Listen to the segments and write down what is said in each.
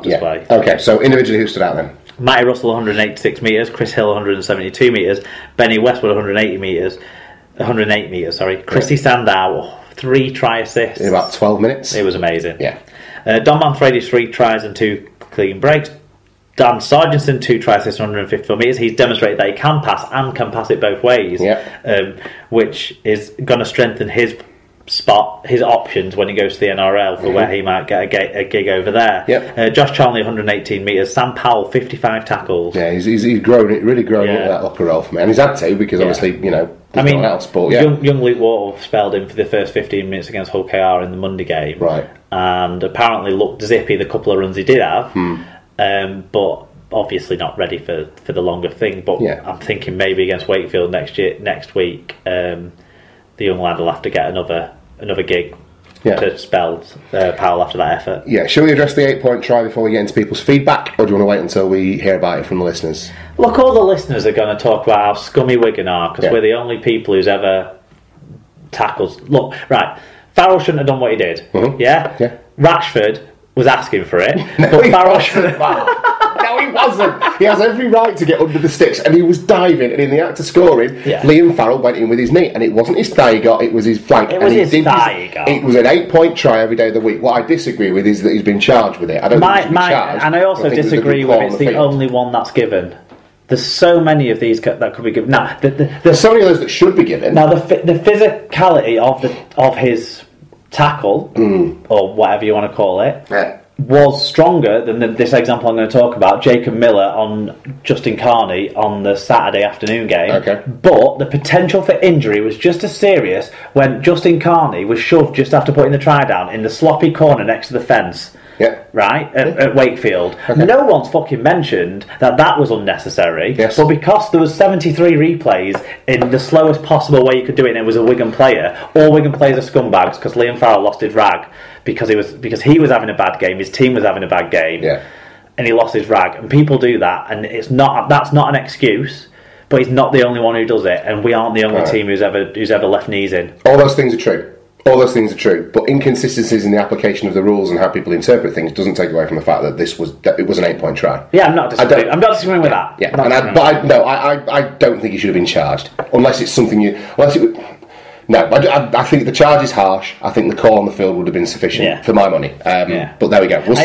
display. Okay, so individually who stood out then? Matty Russell 186 metres, Chris Hill 172 metres, Benny Westwood 108 metres, Christy Sandow 3 try assists. In about 12 minutes? It was amazing. Yeah. Don Manfredi's 3 tries and 2 clean breaks. Dan Sargentson 2 try assists 154 metres. He's demonstrated that he can pass and can pass it both ways, which is going to strengthen his options when he goes to the NRL for where he might get a gig over there. Yep. Josh Charnley 118 metres, Sam Powell 55 tackles. Yeah, he's grown into that upper role for me, and he's had to because obviously there's no one else. But young Luke Water spelled in for the first 15 minutes against Hull KR in the Monday game, right? And apparently looked zippy the couple of runs he did have, but obviously not ready for the longer thing. But I'm thinking maybe against Wakefield next week, the young lad will have to get another gig to spell Powell after that effort. Yeah, shall we address the 8-point try before we get into people's feedback, or do you want to wait until we hear about it from the listeners? Look, all the listeners are going to talk about how scummy Wigan are because we're the only people who's ever tackles. Look, right, Farrell shouldn't have done what he did. Yeah. Rashford was asking for it, but Farrell shouldn't. No, he wasn't. He has every right to get under the sticks, and he was diving, and in the act of scoring, Liam Farrell went in with his knee, and it wasn't his thigh he got, it was his flank. It was his thigh he got. It was an 8-point try every day of the week. What I disagree with is that he's been charged with it. I don't think he's been charged. And I also disagree with it's the only one that's given. There's so many of these that could be given. Now, there's so many of those that should be given. Now, the physicality of his tackle, or whatever you want to call it, was stronger than this example I'm going to talk about, Jacob Miller on Justin Carney on the Saturday afternoon game. Okay. But the potential for injury was just as serious when Justin Carney was shoved just after putting the try down in the sloppy corner next to the fence. Yeah. Right? At Wakefield. Okay. No one's fucking mentioned that was unnecessary. Yes. But because there was 73 replays in the slowest possible way you could do it, and it was a Wigan player, all Wigan players are scumbags because Liam Farrell lost his rag because he was having a bad game, his team was having a bad game, and he lost his rag. And people do that, and that's not an excuse. But he's not the only one who does it, and we aren't the only team who's ever left knees in. All those things are true. All those things are true, but inconsistencies in the application of the rules and how people interpret things doesn't take away from the fact that it was an 8-point try. Yeah, I'm not disagreeing with that. Yeah, I don't think he should have been charged unless it's something I think the charge is harsh. I think the call on the field would have been sufficient for my money. But there we go. We'll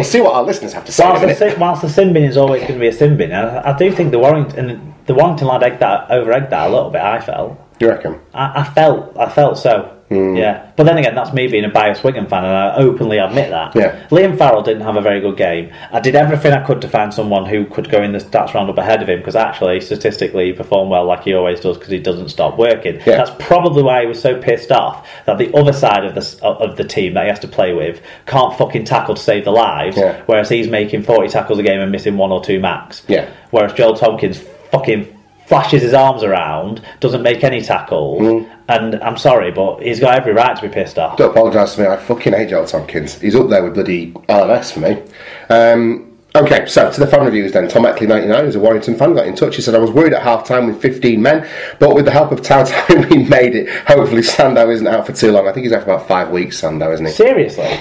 see what our listeners have to say. Whilst the sin bin is always going to be a sin bin, I do think the Warrington lad over-egged that a little bit. I felt. You reckon? I felt so. Yeah, but then again, that's me being a biased Wigan fan, and I openly admit that. Yeah. Liam Farrell didn't have a very good game. I did everything I could to find someone who could go in the stats roundup ahead of him, because actually, statistically, he performed well like he always does, because he doesn't stop working. Yeah. That's probably why he was so pissed off that the other side of the team that he has to play with can't fucking tackle to save their lives, whereas he's making 40 tackles a game and missing 1 or 2 max. Yeah. Whereas Joel Tompkins fucking flashes his arms around, doesn't make any tackles, and I'm sorry, but he's got every right to be pissed off. Don't apologise to me, I fucking hate Joel Tompkins. He's up there with bloody LMS for me. Okay, so to the fan reviews then. Tom Eckley 99, who's a Warrington fan, got in touch. He said, I was worried at half-time with 15 men, but with the help of Tao we made it. Hopefully Sandow isn't out for too long. I think he's out for about 5 weeks, Sandow, isn't he? Seriously?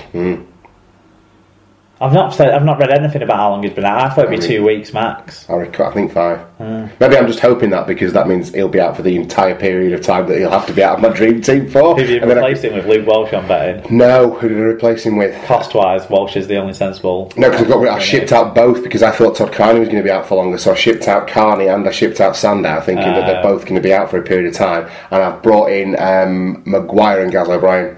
I've not read anything about how long he's been out. I thought it'd be 2 weeks max. I think 5. Maybe I'm just hoping that because that means he'll be out for the entire period of time that he'll have to be out of my dream team for. Who did you replace him with? Luke Walsh, I'm betting. No, who did I replace him with? Cost-wise, Walsh is the only sensible. No, because I shipped out both because I thought Todd Carney was going to be out for longer. So I shipped out Carney and I shipped out Sandow, thinking that they're both going to be out for a period of time. And I've brought in Maguire and Gaz O'Brien.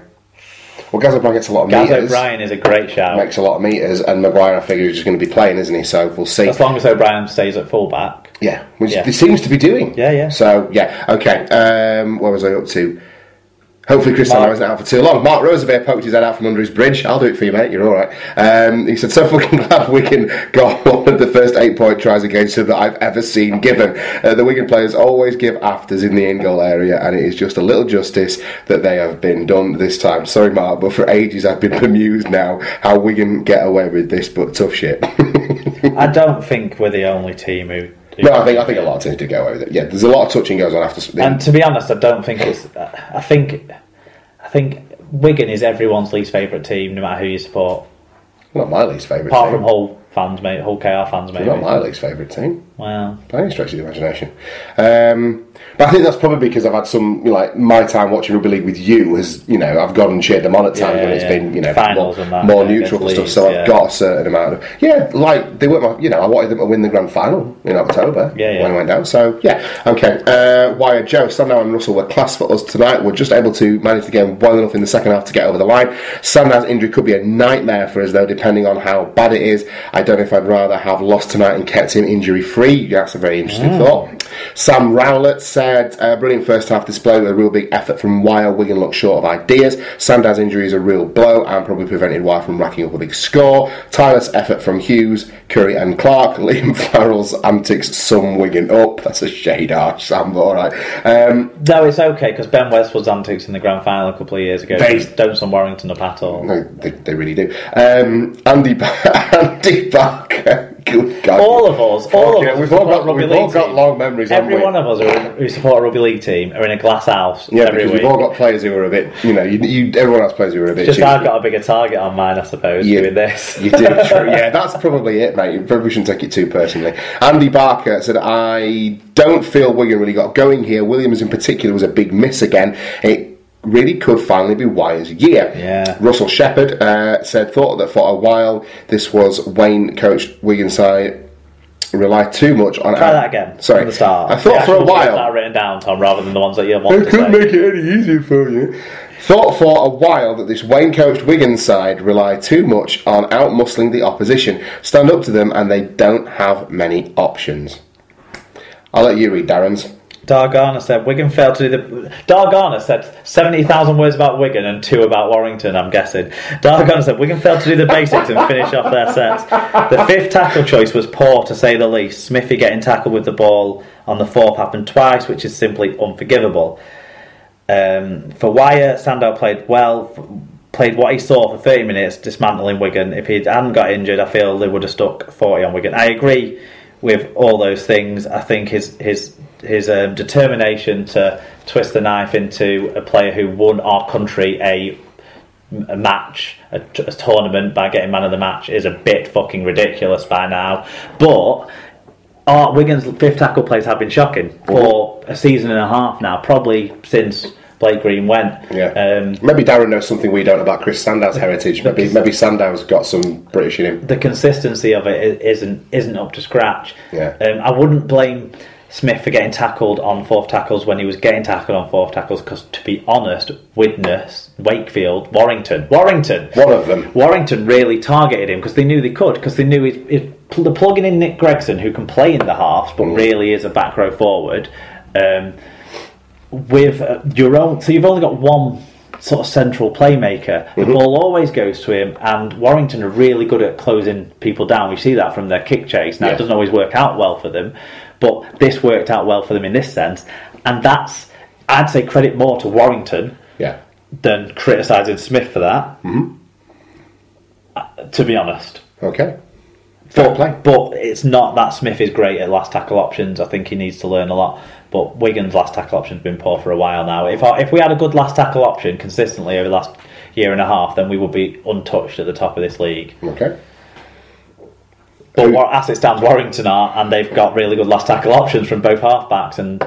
Well, Gaz O'Brien gets a lot of metres. Gaz O'Brien is a great shout. Makes a lot of metres, and Maguire, I figure, is just going to be playing, isn't he? So we'll see. As long as O'Brien stays at fullback. Yeah, which he seems to be doing. Yeah. So, okay. Where was I up to? Hopefully Cristiano isn't out for too long. Mark Roosevelt poked his head out from under his bridge. I'll do it for you, mate. You're all right. He said, so fucking glad Wigan got one of the first 8-point tries against him that I've ever seen given. The Wigan players always give afters in the in-goal area, and it is just a little justice that they have been done this time. Sorry, Mark, but for ages I've been bemused now how Wigan get away with this, but tough shit. I don't think we're the only team who... No, I think a lot of teams do get away with it. Yeah, there's a lot of touching goes on after. And to be honest, I don't think it's. I think Wigan is everyone's least favourite team, no matter who you support. Not my least favourite Apart team. from Hull fans, mate. Hull KR fans, maybe. Not my least favourite team. Wow. By any stretch of the imagination. But I think that's probably because I've had some, my time watching rugby league with you has, I've gone and cheered them on at times when it's been, Finals more neutral for stuff. So I've got a certain amount of, they weren't I wanted them to win the grand final in October when I went down. So okay. Wyatt, Joe, Sandow and Russell were class for us tonight. We're just able to manage the game well enough in the second half to get over the line. Sandow's injury could be a nightmare for us though, depending on how bad it is. I don't know if I'd rather have lost tonight and kept him injury free. That's a very interesting thought. Sam Rowlett said, brilliant first half display with a real big effort from Wire. Wigan looked short of ideas. Sandow's injury is a real blow and probably prevented Wire from racking up a big score. Tireless effort from Hughes, Curry and Clark. Liam Farrell's antics sum Wigan up. That's a shade harsh, Sam, but alright. No, it's okay because Ben Westwood's antics in the grand final a couple of years ago don't sum Warrington up at all. No, they really do. Andy Barker. Good God. All of us. We've all got long memories. Every one of us who support a rugby league team are in a glass house. Yeah, because we've all got players who are a bit. Everyone has players who are a bit. Just I've got a bigger target on mine, I suppose. Doing this. You do. True. Yeah, that's probably it, mate. You probably shouldn't take it too personally. Andy Barker said, "I don't feel Wigan really got going here. Williams in particular was a big miss again. It really could finally be Wire's year." Yeah. Russell Shepherd said, thought that for a while this was Wayne coached Wigan side relied too much on... Try that again. Sorry. From the start. I thought for a while... that written down, Tom, rather than the ones that you want to say. I couldn't make it any easier for you. Thought for a while that this Wayne coached Wigan side relied too much on out-muscling the opposition. Stand up to them and they don't have many options. I'll let you read Darren's. Dargana said Wigan failed to do the... Dargana said 70,000 words about Wigan and 2 about Warrington, I'm guessing. Dargana said Wigan failed to do the basics and finish off their sets. The fifth tackle choice was poor, to say the least. Smithy getting tackled with the ball on the fourth happened twice, which is simply unforgivable. For Wire, Sandow played well, played what he saw for 30 minutes, dismantling Wigan. If he hadn't got injured, I feel they would have stuck 40 on Wigan. I agree with all those things. I think his determination to twist the knife into a player who won our country a match, a tournament by getting man of the match is a bit fucking ridiculous by now. But Wigan's fifth tackle plays have been shocking for a season and a half now, probably since Blake Green went. Maybe Darren knows something we don't about Chris Sandow's heritage. Maybe Sandow's got some British in him. The consistency of it isn't up to scratch. Yeah. I wouldn't blame Smith for getting tackled on fourth tackles when he was getting tackled on fourth tackles, because to be honest, Widnes, Wakefield, Warrington, one of them, Warrington really targeted him because they knew they could, because they knew they're plugging in Nick Gregson, who can play in the halves but really is a back row forward. With your own, so you've only got one sort of central playmaker. The ball always goes to him, and Warrington are really good at closing people down. We see that from their kick chase. Now it doesn't always work out well for them, but this worked out well for them in this sense, and that's, I'd say, credit more to Warrington than criticising Smith for that. To be honest. Okay. Fair play. But it's not that Smith is great at last tackle options. I think he needs to learn a lot. But Wigan's last tackle option has been poor for a while now. If we had a good last tackle option consistently over the last year and a half, then we would be untouched at the top of this league. Okay. But as it stands, Warrington are, and they've got really good last tackle options from both halfbacks, and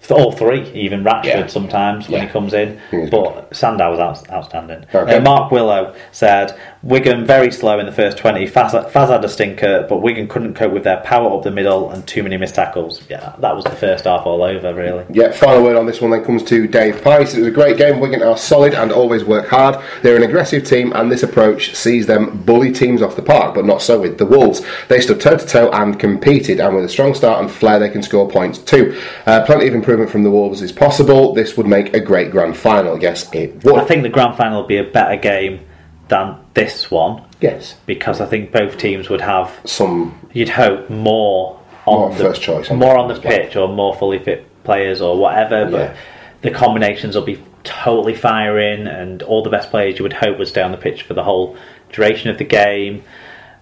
all three, even Ratchford sometimes when he comes in. But Sandow was outstanding. Okay. Mark Willow said Wigan very slow in the first 20. Faz had a stinker, but Wigan couldn't cope with their power up the middle and too many missed tackles. Yeah, that was the first half all over, really. Yeah, final word on this one then comes to Dave Pice. It was a great game. Wigan are solid and always work hard. They're an aggressive team, and this approach sees them bully teams off the park, but not so with the Wolves. They stood toe to toe and competed, and with a strong start and flair they can score points too. Plenty of improvement from the Wolves is possible. This would make a great grand final. Yes, it would. I think the grand final will be a better game than this one. Yes, because I think both teams would have some. You'd hope more on the first choice, more on the pitch, or more fully fit players, or whatever. But the combinations will be totally firing, and all the best players you would hope would stay on the pitch for the whole duration of the game.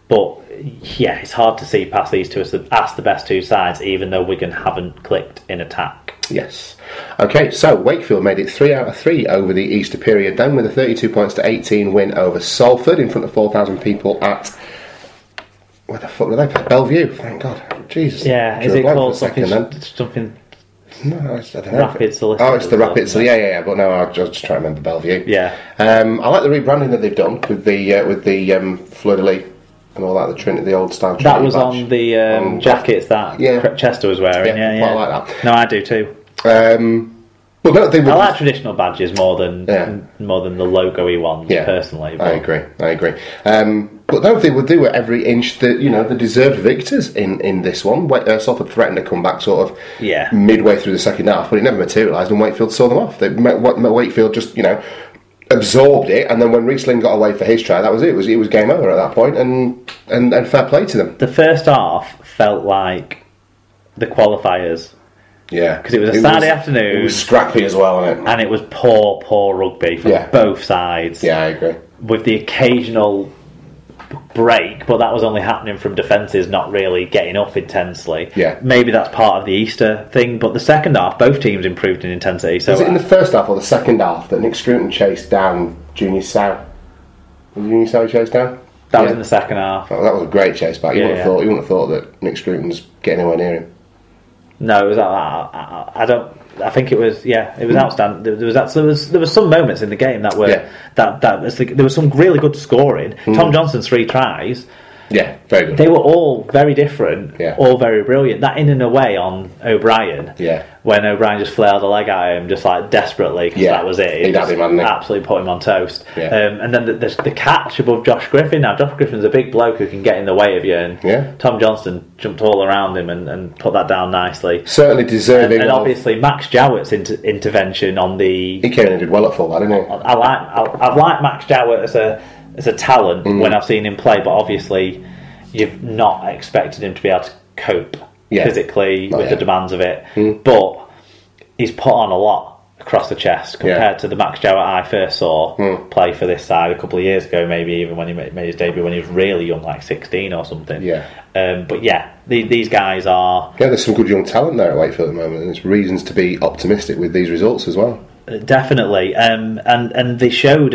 But yeah, it's hard to see past these two as the best two sides, even though Wigan haven't clicked in attack. Yes. Okay, so Wakefield made it 3 out of 3 over the Easter period then, with a 32 points to 18 win over Salford in front of 4,000 people at... Where the fuck did they play? Bellevue, thank God. Jesus. Yeah, is it called something... No, I don't know. Rapid Solicitors. Oh, it's the Rapid Solicitors. Yeah. But no, I was just trying to remember Bellevue. Yeah. I like the rebranding that they've done with the fleur-de-lis and all that. The old style. That was badge on the jackets that Chester was wearing. Yeah, quite like that. No, I do too. Well, no, I like traditional badges more than the logo-y ones. Yeah, personally. But. I agree. But no, they would do it every inch. The deserved victors in this one. Salford threatened to come back sort of midway through the second half, but it never materialised, and Wakefield saw them off. Wakefield just absorbed it, and then when Riesling got away for his try, that was it. It was game over at that point, and fair play to them. The first half felt like the qualifiers. Yeah, because it was a Saturday afternoon. It was scrappy as well, wasn't it? And it was poor rugby from both sides. Yeah, I agree. With the occasional break, but that was only happening from defences not really getting up intensely. Yeah, maybe that's part of the Easter thing. But the second half, both teams improved in intensity. So was it in the first half or the second half that Nick Scruton chased down Junior Sow? Was it Junior Sow he chased down? That was in the second half. Oh, that was a great chase back. You wouldn't have thought that Nick Scruton's getting anywhere near him. No, it was. I don't. I think it was. Yeah, it was outstanding. There was some moments in the game that were there was some really good scoring. Tom Johnson's 3 tries. Yeah, very good. They were all very different, all very brilliant. That in and away on O'Brien, when O'Brien just flailed a leg at him, just like desperately, because that was it. He'd had him, hadn't he? Absolutely put him on toast. Yeah. And then the catch above Josh Griffin. Now, Josh Griffin's a big bloke who can get in the way of you, and Tom Johnston jumped all around him and put that down nicely. Certainly deserving. And obviously, Max Jowett's intervention on the... He came in and did well at full, didn't he? I've liked Max Jowett as a talent when I've seen him play, but obviously you've not expected him to be able to cope physically with the demands of it. But he's put on a lot across the chest compared to the Max Jowett I first saw play for this side a couple of years ago, maybe even when he made his debut when he was really young, like 16 or something. But these guys are... Yeah, there's some good young talent there at Wakefield at the moment, and there's reasons to be optimistic with these results as well. Definitely. And they showed...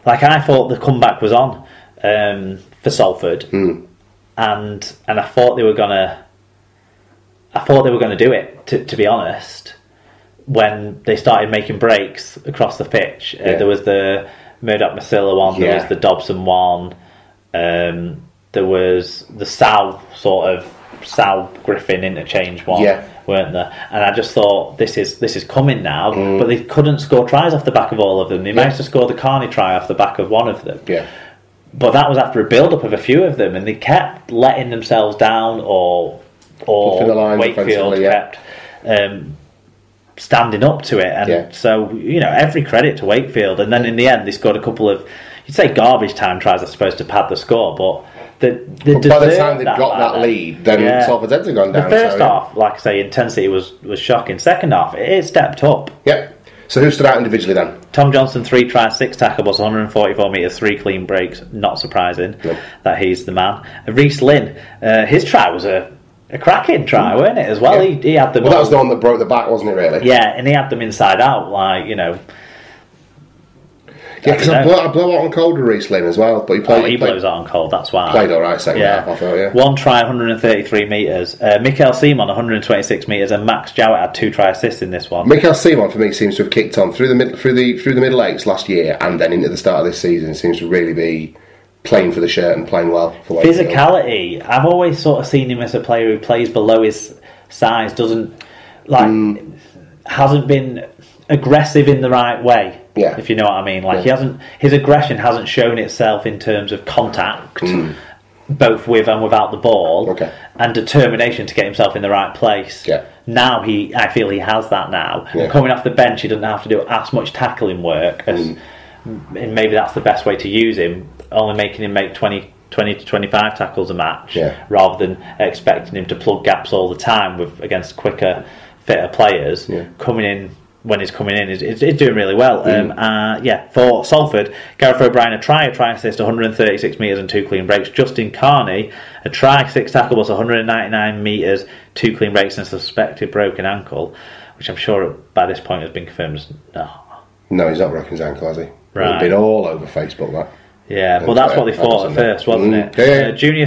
I thought the comeback was on for Salford, and I thought they were gonna do it. To be honest, when they started making breaks across the pitch, there was the Murdoch Masilla one, there was the Dobson one, there was the Sal Griffin interchange one, weren't there? And I just thought this is coming now, but they couldn't score tries off the back of all of them. They managed to score the Carney try off the back of one of them. But that was after a build-up of a few of them, and they kept letting themselves down, or Wakefield kept standing up to it. And so, every credit to Wakefield. And then in the end, they scored a couple of, you'd say garbage time tries, I suppose, to pad the score, but by the time they got that lead, then Salford's heads had gone down. The first half, like I say, intensity was shocking. Second half, it stepped up. So who stood out individually then? Tom Johnson, 3 tries, 6 tackles, 144 metres, 3 clean breaks. Not surprising that he's the man. Reece Lynn, his try was a cracking try, wasn't it, as well? He had them. Well, that was the one that broke the back, wasn't it, really? Yeah, and he had them inside out, Yeah, because I blow out on cold with Reece Lynn as well. But he blows out on cold, that's why. Played alright second half, I thought, 1 try, 133 metres. Mikael Simon, 126 metres, and Max Jowett had 2 try assists in this one. Mikael Simon, for me, seems to have kicked on through the middle eights last year, and then into the start of this season. Seems to really be playing for the shirt and playing well for Wakefield. Physicality. I've always sort of seen him as a player who plays below his size, hasn't been aggressive in the right way. If you know what I mean, his aggression hasn't shown itself in terms of contact, both with and without the ball, and determination to get himself in the right place. Now I feel he has that now. And coming off the bench, he doesn't have to do as much tackling work, and maybe that's the best way to use him. Only making him make 20 to 25 tackles a match, rather than expecting him to plug gaps all the time against quicker, fitter players. Coming in when he's coming in, is doing really well. For Salford, Gareth O'Brien, a try assist, 136 metres and 2 clean breaks. Justin Carney, a try, 6 tackles, 199 metres, 2 clean breaks and a suspected broken ankle, which I'm sure by this point has been confirmed. No, he's not broken his ankle, has he? Right. It's been all over Facebook, that. Yeah, well, that's what they thought at first, wasn't it? Yeah. Junior